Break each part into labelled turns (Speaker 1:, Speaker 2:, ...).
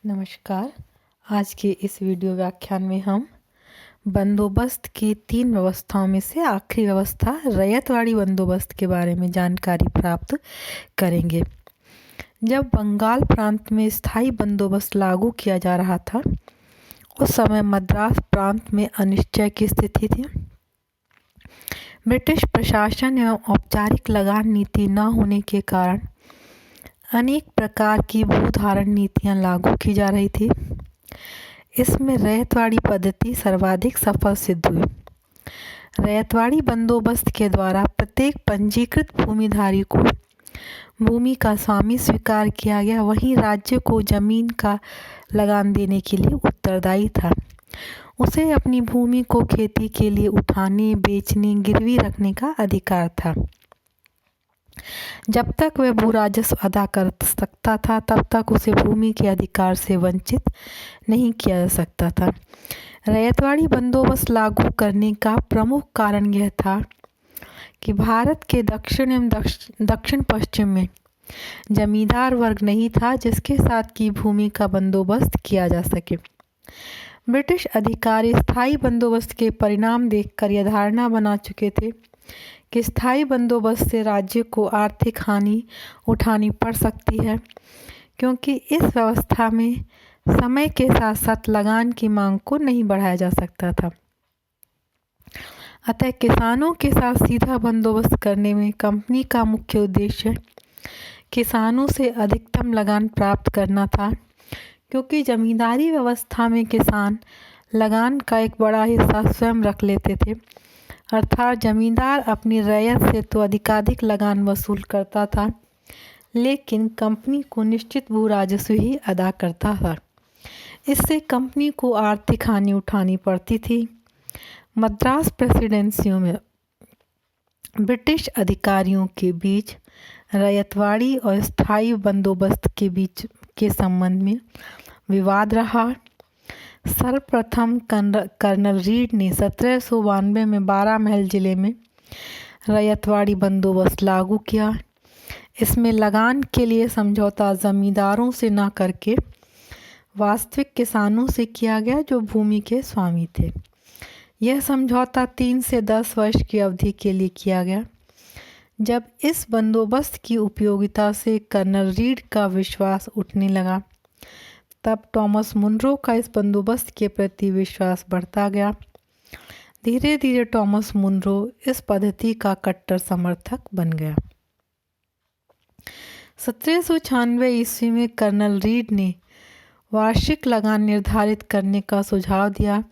Speaker 1: नमस्कार। आज के इस वीडियो व्याख्यान में हम बंदोबस्त की 3 व्यवस्थाओं में से आखिरी व्यवस्था रैयतवाड़ी बंदोबस्त के बारे में जानकारी प्राप्त करेंगे। जब बंगाल प्रांत में स्थायी बंदोबस्त लागू किया जा रहा था, उस समय मद्रास प्रांत में अनिश्चय की स्थिति थी। ब्रिटिश प्रशासन एवं औपचारिक लगान नीति न होने के कारण अनेक प्रकार की भूधारण नीतियां लागू की जा रही थी। इसमें रैयतवाड़ी पद्धति सर्वाधिक सफल सिद्ध हुई। रैयतवाड़ी बंदोबस्त के द्वारा प्रत्येक पंजीकृत भूमिधारी को भूमि का स्वामी स्वीकार किया गया, वहीं राज्य को जमीन का लगान देने के लिए उत्तरदायी था। उसे अपनी भूमि को खेती के लिए उठाने, बेचने, गिरवी रखने का अधिकार था। जब तक वह भू राजस्व अदा कर सकता था, तब तक उसे भूमि के अधिकार से वंचित नहीं किया जा सकता था। रैयतवाड़ी बंदोबस्त लागू करने का प्रमुख कारण यह था कि भारत के दक्षिण एवं दक्षिण पश्चिम में जमींदार वर्ग नहीं था जिसके साथ की भूमि का बंदोबस्त किया जा सके। ब्रिटिश अधिकारी स्थायी बंदोबस्त के परिणाम देखकर यह धारणा बना चुके थे कि स्थायी बंदोबस्त से राज्य को आर्थिक हानि उठानी पड़ सकती है, क्योंकि इस व्यवस्था में समय के साथ साथ लगान की मांग को नहीं बढ़ाया जा सकता था। अतः किसानों के साथ सीधा बंदोबस्त करने में कंपनी का मुख्य उद्देश्य किसानों से अधिकतम लगान प्राप्त करना था, क्योंकि जमींदारी व्यवस्था में किसान लगान का एक बड़ा हिस्सा स्वयं रख लेते थे। अर्थात जमींदार अपनी रैयत से तो अधिकाधिक लगान वसूल करता था, लेकिन कंपनी को निश्चित भू राजस्व ही अदा करता था। इससे कंपनी को आर्थिक हानि उठानी पड़ती थी। मद्रास प्रेसिडेंसियों में ब्रिटिश अधिकारियों के बीच रैयतवाड़ी और स्थायी बंदोबस्त के बीच के संबंध में विवाद रहा। सर्वप्रथम कर्नल रीड ने 1792 में 12 महल जिले में रैयतवाड़ी बंदोबस्त लागू किया। इसमें लगान के लिए समझौता जमींदारों से न करके वास्तविक किसानों से किया गया, जो भूमि के स्वामी थे। यह समझौता 3 से 10 वर्ष की अवधि के लिए किया गया। जब इस बंदोबस्त की उपयोगिता से कर्नल रीड का विश्वास उठने लगा, तब थॉमस मुनरो का इस बंदोबस्त के प्रति विश्वास बढ़ता गया। धीरे धीरे थॉमस मुनरो इस पद्धति का कट्टर समर्थक बन गया। 1796 ईस्वी में कर्नल रीड ने वार्षिक लगान निर्धारित करने का सुझाव दिया,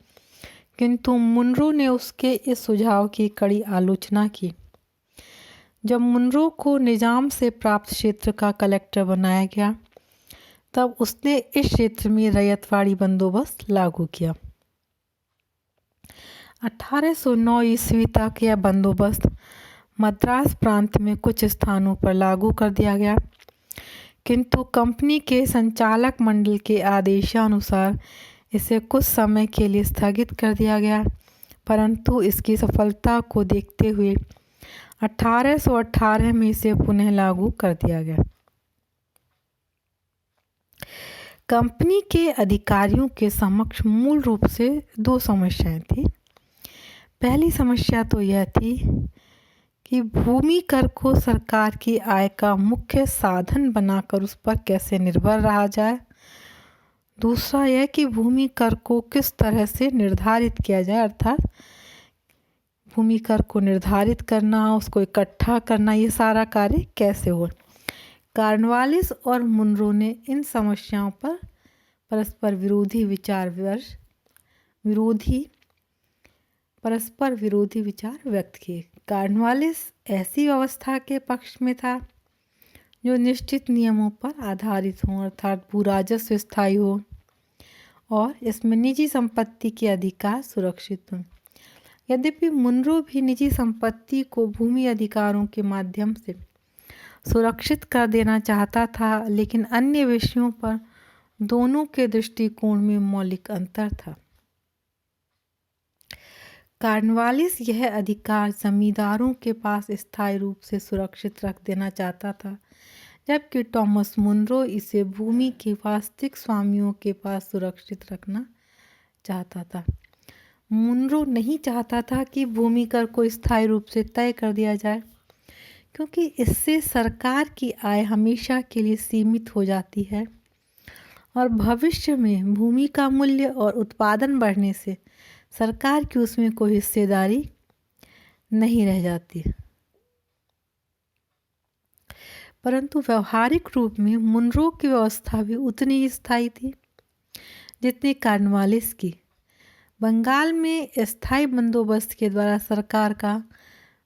Speaker 1: किंतु मुनरो ने उसके इस सुझाव की कड़ी आलोचना की। जब मुनरो को निजाम से प्राप्त क्षेत्र का कलेक्टर बनाया गया, तब उसने इस क्षेत्र में रैयतवाड़ी बंदोबस्त लागू किया। 1809 ईस्वी तक यह बंदोबस्त मद्रास प्रांत में कुछ स्थानों पर लागू कर दिया गया, किंतु कंपनी के संचालक मंडल के आदेशानुसार इसे कुछ समय के लिए स्थगित कर दिया गया। परंतु इसकी सफलता को देखते हुए 1818 में इसे पुनः लागू कर दिया गया। कंपनी के अधिकारियों के समक्ष मूल रूप से 2 समस्याएं थी। पहली समस्या तो यह थी कि भूमि कर को सरकार की आय का मुख्य साधन बनाकर उस पर कैसे निर्भर रहा जाए। दूसरा यह कि भूमि कर को किस तरह से निर्धारित किया जाए, अर्थात भूमि कर को निर्धारित करना, उसको इकट्ठा करना, ये सारा कार्य कैसे हो। कॉर्नवालिस और मुनरो ने इन समस्याओं पर परस्पर विरोधी विचार व्यक्त किए। कॉर्नवालिस ऐसी व्यवस्था के पक्ष में था जो निश्चित नियमों पर आधारित हो, अर्थात भू राजस्व स्थायी हो और इसमें निजी संपत्ति के अधिकार सुरक्षित हों। यद्यपि मुनरो भी निजी संपत्ति को भूमि अधिकारों के माध्यम से सुरक्षित कर देना चाहता था, लेकिन अन्य विषयों पर दोनों के दृष्टिकोण में मौलिक अंतर था। कॉर्नवालिस यह अधिकार जमींदारों के पास स्थायी रूप से सुरक्षित रख देना चाहता था, जबकि टॉमस मुनरो इसे भूमि के वास्तविक स्वामियों के पास सुरक्षित रखना चाहता था। मुनरो नहीं चाहता था कि भूमि कर को स्थायी रूप से तय कर दिया जाए, क्योंकि इससे सरकार की आय हमेशा के लिए सीमित हो जाती है और भविष्य में भूमि का मूल्य और उत्पादन बढ़ने से सरकार की उसमें कोई हिस्सेदारी नहीं रह जाती। परंतु व्यवहारिक रूप में मुनरो की व्यवस्था भी उतनी ही स्थायी थी जितनी कॉर्नवालिस की। बंगाल में स्थायी बंदोबस्त के द्वारा सरकार का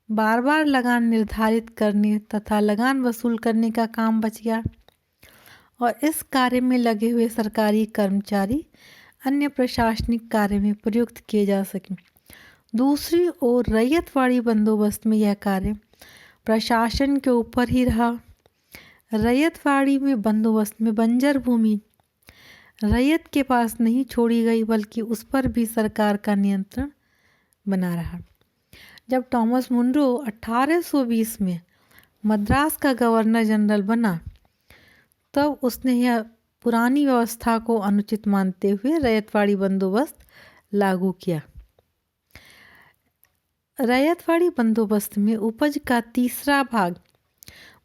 Speaker 1: बार बार लगान निर्धारित करने तथा लगान वसूल करने का काम बच गया और इस कार्य में लगे हुए सरकारी कर्मचारी अन्य प्रशासनिक कार्य में प्रयुक्त किए जा सके। दूसरी ओर रैयतवाड़ी बंदोबस्त में यह कार्य प्रशासन के ऊपर ही रहा। रैयतवाड़ी में बंदोबस्त में बंजर भूमि रैयत के पास नहीं छोड़ी गई, बल्कि उस पर भी सरकार का नियंत्रण बना रहा। जब टॉमस मुनरो 1820 में मद्रास का गवर्नर जनरल बना, तब उसने यह पुरानी व्यवस्था को अनुचित मानते हुए रैयतवाड़ी बंदोबस्त लागू किया। रैयतवाड़ी बंदोबस्त में उपज का तीसरा भाग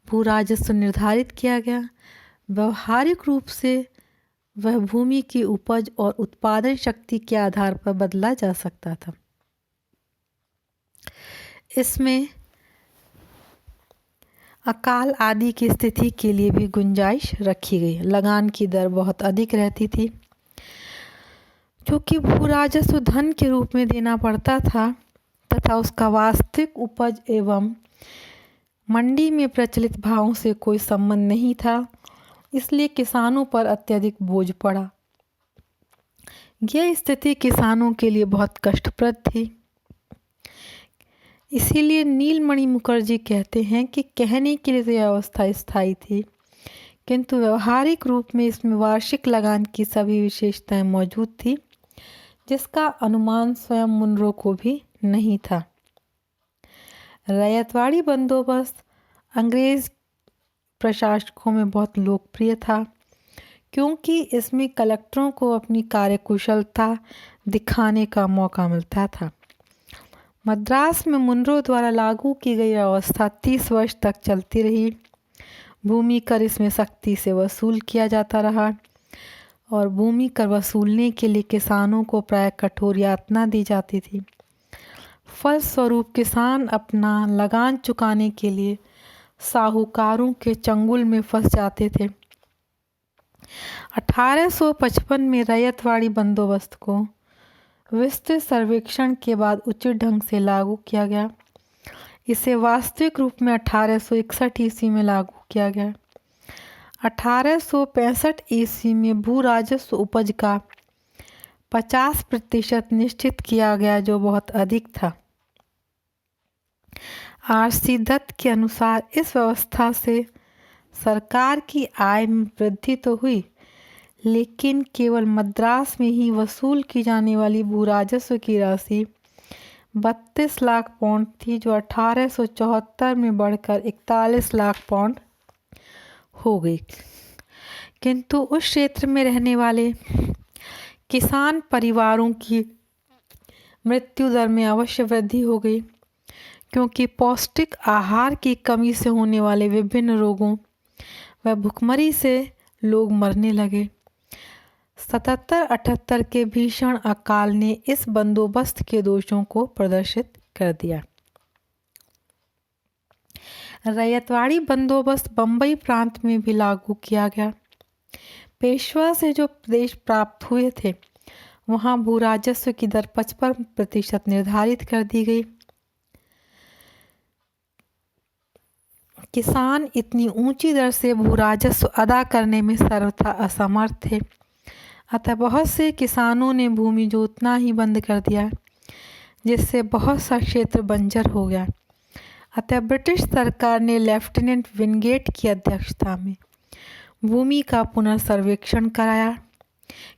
Speaker 1: भू राजस्व निर्धारित किया गया। व्यवहारिक रूप से वह भूमि की उपज और उत्पादन शक्ति के आधार पर बदला जा सकता था। इसमें अकाल आदि की स्थिति के लिए भी गुंजाइश रखी गई। लगान की दर बहुत अधिक रहती थी, क्योंकि भू राजस्व धन के रूप में देना पड़ता था तथा उसका वास्तविक उपज एवं मंडी में प्रचलित भावों से कोई संबंध नहीं था, इसलिए किसानों पर अत्यधिक बोझ पड़ा। यह स्थिति किसानों के लिए बहुत कष्टप्रद थी। इसीलिए नीलमणि मुखर्जी कहते हैं कि कहने के लिए यह अवस्था स्थायी थी, किंतु व्यवहारिक रूप में इसमें वार्षिक लगान की सभी विशेषताएं मौजूद थी, जिसका अनुमान स्वयं मुनरो को भी नहीं था। रैयतवाड़ी बंदोबस्त अंग्रेज प्रशासकों में बहुत लोकप्रिय था, क्योंकि इसमें कलेक्टरों को अपनी कार्यकुशलता दिखाने का मौका मिलता था। मद्रास में मुनरो द्वारा लागू की गई व्यवस्था 30 वर्ष तक चलती रही। भूमि कर इसमें सख्ती से वसूल किया जाता रहा और भूमि कर वसूलने के लिए किसानों को प्राय कठोर यातना दी जाती थी। फलस्वरूप किसान अपना लगान चुकाने के लिए साहूकारों के चंगुल में फंस जाते थे। 1855 में रैयतवाड़ी बंदोबस्त को विस्तृत सर्वेक्षण के बाद उचित ढंग से लागू किया गया। इसे वास्तविक रूप में 1861 ईस्वी में लागू किया गया। 1865 ईस्वी में भू राजस्व उपज का 50% निश्चित किया गया, जो बहुत अधिक था। आर.सी. दत्त के अनुसार इस व्यवस्था से सरकार की आय में वृद्धि तो हुई, लेकिन केवल मद्रास में ही वसूल की जाने वाली भू राजस्व की राशि 32 लाख पाउंड थी, जो 1874 में बढ़कर 41 लाख पाउंड हो गई। किंतु उस क्षेत्र में रहने वाले किसान परिवारों की मृत्यु दर में अवश्य वृद्धि हो गई, क्योंकि पौष्टिक आहार की कमी से होने वाले विभिन्न रोगों व भुखमरी से लोग मरने लगे। 77-78 के भीषण अकाल ने इस बंदोबस्त के दोषों को प्रदर्शित कर दिया। रैयतवाड़ी बंदोबस्त बंबई प्रांत में भी लागू किया गया। पेशवा से जो प्रदेश प्राप्त हुए थे, वहां भू राजस्व की दर 55% निर्धारित कर दी गई। किसान इतनी ऊंची दर से भू राजस्व अदा करने में सर्वथा असमर्थ थे, अतः बहुत से किसानों ने भूमि जोतना ही बंद कर दिया, जिससे बहुत सा क्षेत्र बंजर हो गया। अतः ब्रिटिश सरकार ने लेफ्टिनेंट विनगेट की अध्यक्षता में भूमि का पुनर्सर्वेक्षण कराया,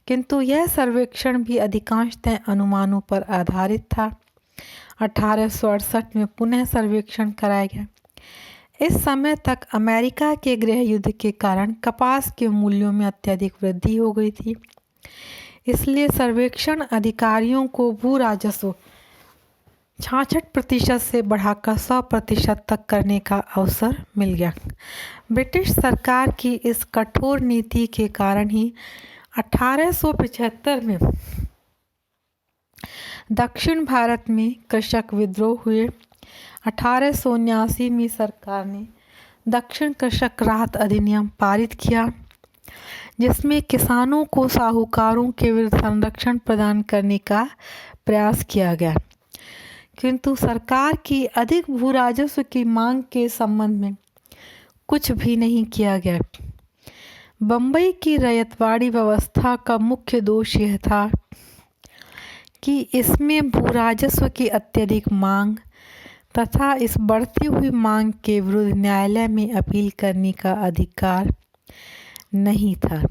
Speaker 1: किंतु यह सर्वेक्षण भी अधिकांशतः अनुमानों पर आधारित था। 1868 में पुनः सर्वेक्षण कराया गया। इस समय तक अमेरिका के गृह युद्ध के कारण कपास के मूल्यों में अत्यधिक वृद्धि हो गई थी। इसलिए सर्वेक्षण अधिकारियों को भू राजस्व 66% से बढ़ाकर 100% तक करने का अवसर मिल गया। ब्रिटिश सरकार की इस कठोर नीति के कारण ही 1875 में दक्षिण भारत में कृषक विद्रोह हुए। 1879 में सरकार ने दक्षिण कृषक राहत अधिनियम पारित किया, जिसमें किसानों को साहूकारों के विरुद्ध संरक्षण प्रदान करने का प्रयास किया गया, किंतु सरकार की अधिक भू राजस्व की मांग के संबंध में कुछ भी नहीं किया गया। बम्बई की रैयतवाड़ी व्यवस्था का मुख्य दोष यह था कि इसमें भू राजस्व की अत्यधिक मांग तथा इस बढ़ती हुई मांग के विरुद्ध न्यायालय में अपील करने का अधिकार नहीं था।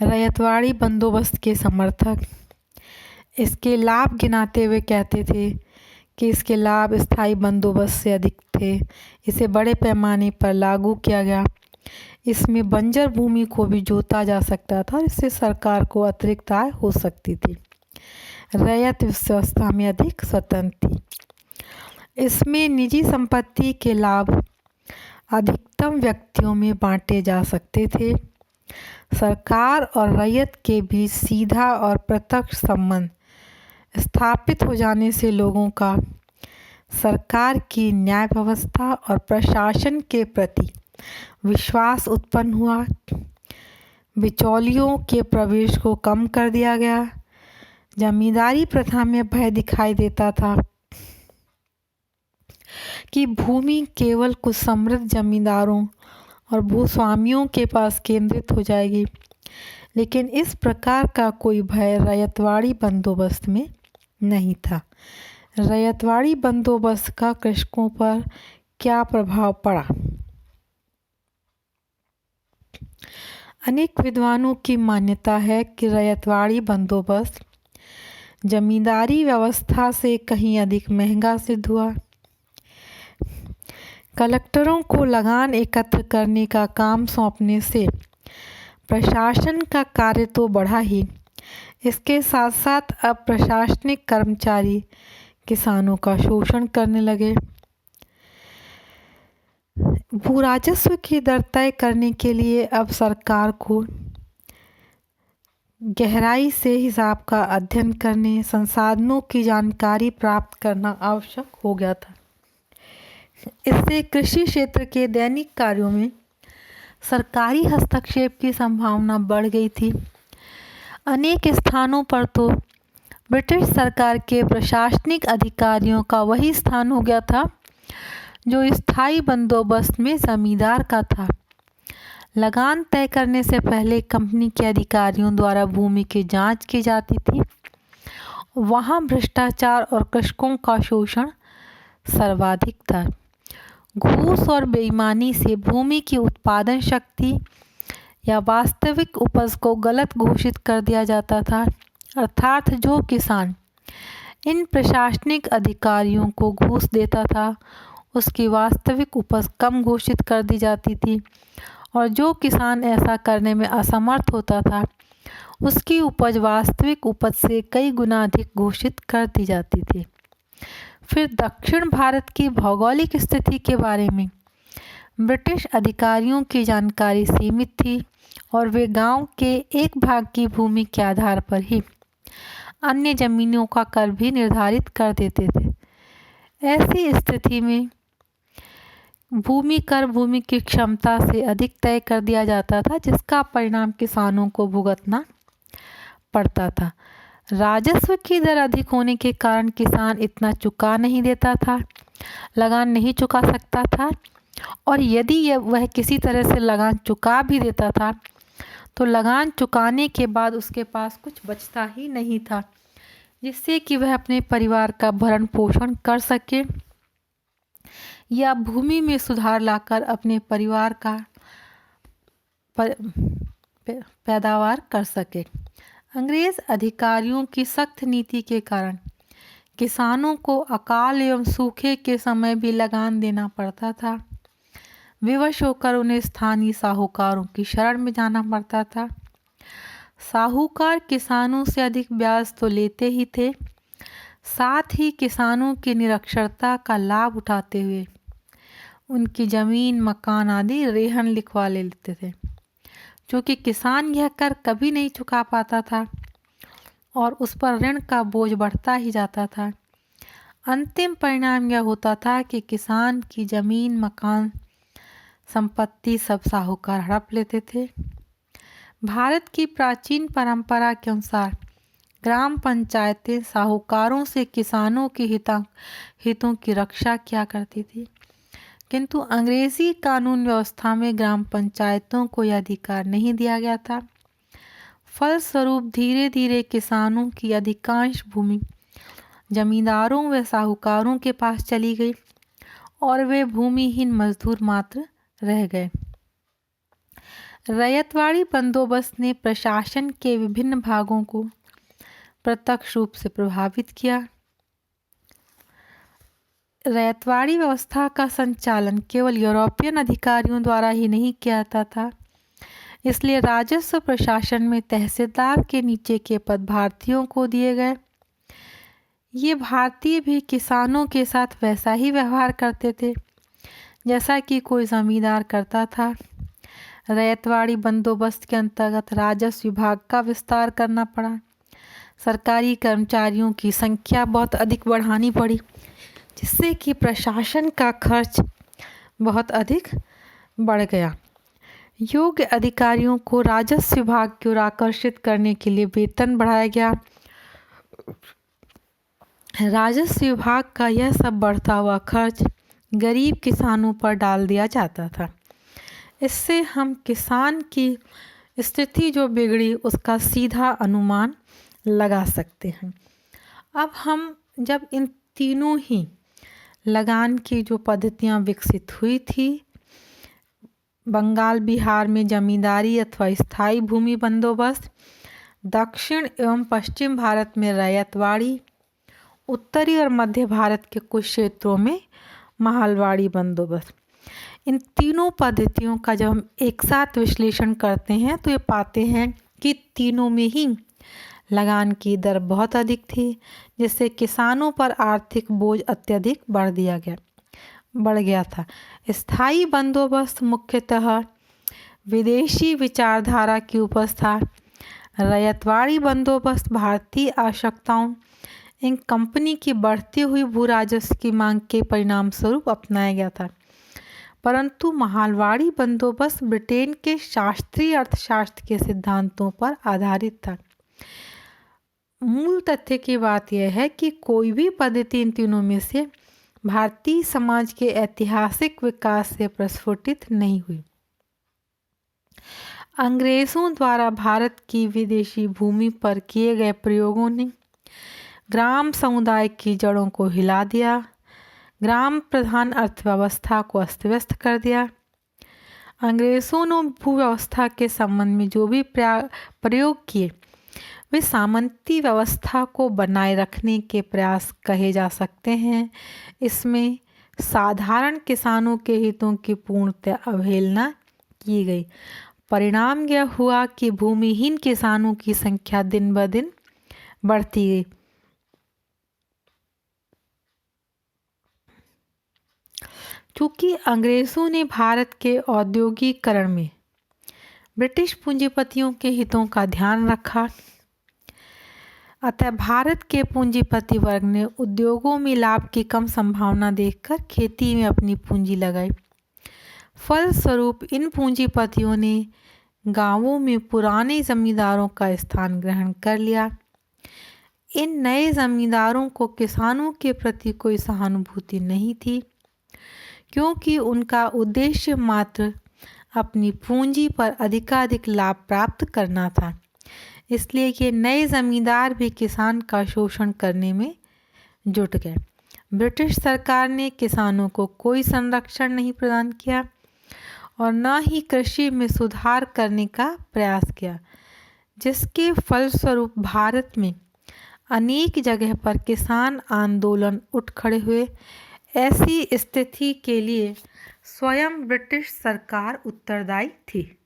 Speaker 1: रैयतवाड़ी बंदोबस्त के समर्थक इसके लाभ गिनाते हुए कहते थे कि इसके लाभ स्थायी बंदोबस्त से अधिक थे। इसे बड़े पैमाने पर लागू किया गया। इसमें बंजर भूमि को भी जोता जा सकता था और इससे सरकार को अतिरिक्त आय हो सकती थी। रैयत व्यवस्था में अधिक स्वतंत्र थी। इसमें निजी संपत्ति के लाभ अधिकतम व्यक्तियों में बांटे जा सकते थे। सरकार और रैयत के बीच सीधा और प्रत्यक्ष संबंध स्थापित हो जाने से लोगों का सरकार की न्याय व्यवस्था और प्रशासन के प्रति विश्वास उत्पन्न हुआ। बिचौलियों के प्रवेश को कम कर दिया गया। जमींदारी प्रथा में भय दिखाई देता था कि भूमि केवल कुछ समृद्ध जमींदारों और भूस्वामियों के पास केंद्रित हो जाएगी, लेकिन इस प्रकार का कोई भय रैयतवाड़ी बंदोबस्त में नहीं था। रैयतवाड़ी बंदोबस्त का कृषकों पर क्या प्रभाव पड़ा? अनेक विद्वानों की मान्यता है कि रैयतवाड़ी बंदोबस्त जमींदारी व्यवस्था से कहीं अधिक महंगा सिद्ध हुआ। कलेक्टरों को लगान एकत्र करने का काम सौंपने से प्रशासन का कार्य तो बढ़ा ही, इसके साथ साथ अब प्रशासनिक कर्मचारी किसानों का शोषण करने लगे। भू राजस्व की दर तय करने के लिए अब सरकार को गहराई से हिसाब का अध्ययन करने, संसाधनों की जानकारी प्राप्त करना आवश्यक हो गया था। इससे कृषि क्षेत्र के दैनिक कार्यों में सरकारी हस्तक्षेप की संभावना बढ़ गई थी। अनेक स्थानों पर तो ब्रिटिश सरकार के प्रशासनिक अधिकारियों का वही स्थान हो गया था जो स्थायी बंदोबस्त में जमींदार का था। लगान तय करने से पहले कंपनी के अधिकारियों द्वारा भूमि की जांच की जाती थी। वहां भ्रष्टाचार और कृषकों का शोषण सर्वाधिक था। घूस और बेईमानी से भूमि की उत्पादन शक्ति या वास्तविक उपज को गलत घोषित कर दिया जाता था, अर्थात जो किसान इन प्रशासनिक अधिकारियों को घूस देता था उसकी वास्तविक उपज कम घोषित कर दी जाती थी, और जो किसान ऐसा करने में असमर्थ होता था उसकी उपज वास्तविक उपज से कई गुना अधिक घोषित कर दी जाती थी। फिर दक्षिण भारत की भौगोलिक स्थिति के बारे में ब्रिटिश अधिकारियों की जानकारी सीमित थी और वे गांव के एक भाग की भूमि के आधार पर ही अन्य जमीनों का कर भी निर्धारित कर देते थे। ऐसी स्थिति में भूमि कर भूमि की क्षमता से अधिक तय कर दिया जाता था, जिसका परिणाम किसानों को भुगतना पड़ता था। राजस्व की दर अधिक होने के कारण किसान इतना चुका नहीं देता था, लगान नहीं चुका सकता था, और यदि वह किसी तरह से लगान चुका भी देता था तो लगान चुकाने के बाद उसके पास कुछ बचता ही नहीं था जिससे कि वह अपने परिवार का भरण पोषण कर सके या भूमि में सुधार लाकर अपने परिवार का पैदावार कर सके। अंग्रेज अधिकारियों की सख्त नीति के कारण किसानों को अकाल एवं सूखे के समय भी लगान देना पड़ता था। विवश होकर उन्हें स्थानीय साहूकारों की शरण में जाना पड़ता था। साहूकार किसानों से अधिक ब्याज तो लेते ही थे, साथ ही किसानों की निरक्षरता का लाभ उठाते हुए उनकी जमीन, मकान आदि रेहन लिखवा लेते थे, क्योंकि किसान यह कर कभी नहीं चुका पाता था और उस पर ऋण का बोझ बढ़ता ही जाता था। अंतिम परिणाम यह होता था कि किसान की जमीन, मकान, संपत्ति सब साहूकार हड़प लेते थे। भारत की प्राचीन परंपरा के अनुसार ग्राम पंचायतें साहूकारों से किसानों के हितों की रक्षा किया करती थी, किंतु अंग्रेजी कानून व्यवस्था में ग्राम पंचायतों को यह अधिकार नहीं दिया गया था। फलस्वरूप धीरे धीरे किसानों की अधिकांश भूमि जमींदारों व साहूकारों के पास चली गई और वे भूमिहीन मजदूर मात्र रह गए। रैयतवाड़ी बंदोबस्त ने प्रशासन के विभिन्न भागों को प्रत्यक्ष रूप से प्रभावित किया। रैयतवाड़ी व्यवस्था का संचालन केवल यूरोपियन अधिकारियों द्वारा ही नहीं किया जाता था, इसलिए राजस्व प्रशासन में तहसीलदार के नीचे के पद भारतीयों को दिए गए। ये भारतीय भी किसानों के साथ वैसा ही व्यवहार करते थे जैसा कि कोई जमींदार करता था। रैयतवाड़ी बंदोबस्त के अंतर्गत राजस्व विभाग का विस्तार करना पड़ा। सरकारी कर्मचारियों की संख्या बहुत अधिक बढ़ानी पड़ी, जिससे कि प्रशासन का खर्च बहुत अधिक बढ़ गया। योग्य अधिकारियों को राजस्व विभाग की ओर आकर्षित करने के लिए वेतन बढ़ाया गया। राजस्व विभाग का यह सब बढ़ता हुआ खर्च गरीब किसानों पर डाल दिया जाता था। इससे हम किसान की स्थिति जो बिगड़ी उसका सीधा अनुमान लगा सकते हैं। अब हम जब इन तीनों ही लगान की जो पद्धतियां विकसित हुई थी, बंगाल बिहार में जमींदारी अथवा स्थायी भूमि बंदोबस्त, दक्षिण एवं पश्चिम भारत में रैयतवाड़ी, उत्तरी और मध्य भारत के कुछ क्षेत्रों में महलवाड़ी बंदोबस्त, इन तीनों पद्धतियों का जब हम एक साथ विश्लेषण करते हैं तो ये पाते हैं कि तीनों में ही लगान की दर बहुत अधिक थी, जिससे किसानों पर आर्थिक बोझ अत्यधिक बढ़ गया था। स्थायी बंदोबस्त मुख्यतः विदेशी विचारधारा की उपज था। रैयतवाड़ी बंदोबस्त भारतीय आवश्यकताओं इन कंपनी की बढ़ती हुई भू राजस्व की मांग के परिणाम स्वरूप अपनाया गया था, परंतु महलवाड़ी बंदोबस्त ब्रिटेन के शास्त्रीय अर्थशास्त्र के सिद्धांतों पर आधारित था। मूल तथ्य की बात यह है कि कोई भी पद्धति इन तीनों में से भारतीय समाज के ऐतिहासिक विकास से प्रस्फुटित नहीं हुई। अंग्रेजों द्वारा भारत की विदेशी भूमि पर किए गए प्रयोगों ने ग्राम समुदाय की जड़ों को हिला दिया, ग्राम प्रधान अर्थव्यवस्था को अस्त व्यस्त कर दिया। अंग्रेजों ने भूव्यवस्था के संबंध में जो भी प्रयोग किए वे सामंती व्यवस्था को बनाए रखने के प्रयास कहे जा सकते हैं। इसमें साधारण किसानों के हितों की पूर्णतः अवहेलना की गई। परिणाम यह हुआ कि भूमिहीन किसानों की संख्या दिन ब दिन बढ़ती गई। चूँकि अंग्रेजों ने भारत के औद्योगिकरण में ब्रिटिश पूंजीपतियों के हितों का ध्यान रखा, अतः भारत के पूंजीपति वर्ग ने उद्योगों में लाभ की कम संभावना देखकर खेती में अपनी पूंजी लगाई। फलस्वरूप इन पूंजीपतियों ने गांवों में पुराने जमींदारों का स्थान ग्रहण कर लिया। इन नए जमींदारों को किसानों के प्रति कोई सहानुभूति नहीं थी, क्योंकि उनका उद्देश्य मात्र अपनी पूंजी पर अधिकाधिक लाभ प्राप्त करना था। इसलिए ये नए जमींदार भी किसान का शोषण करने में जुट गए। ब्रिटिश सरकार ने किसानों को कोई संरक्षण नहीं प्रदान किया और न ही कृषि में सुधार करने का प्रयास किया, जिसके फलस्वरूप भारत में अनेक जगह पर किसान आंदोलन उठ खड़े हुए। ऐसी स्थिति के लिए स्वयं ब्रिटिश सरकार उत्तरदायी थी।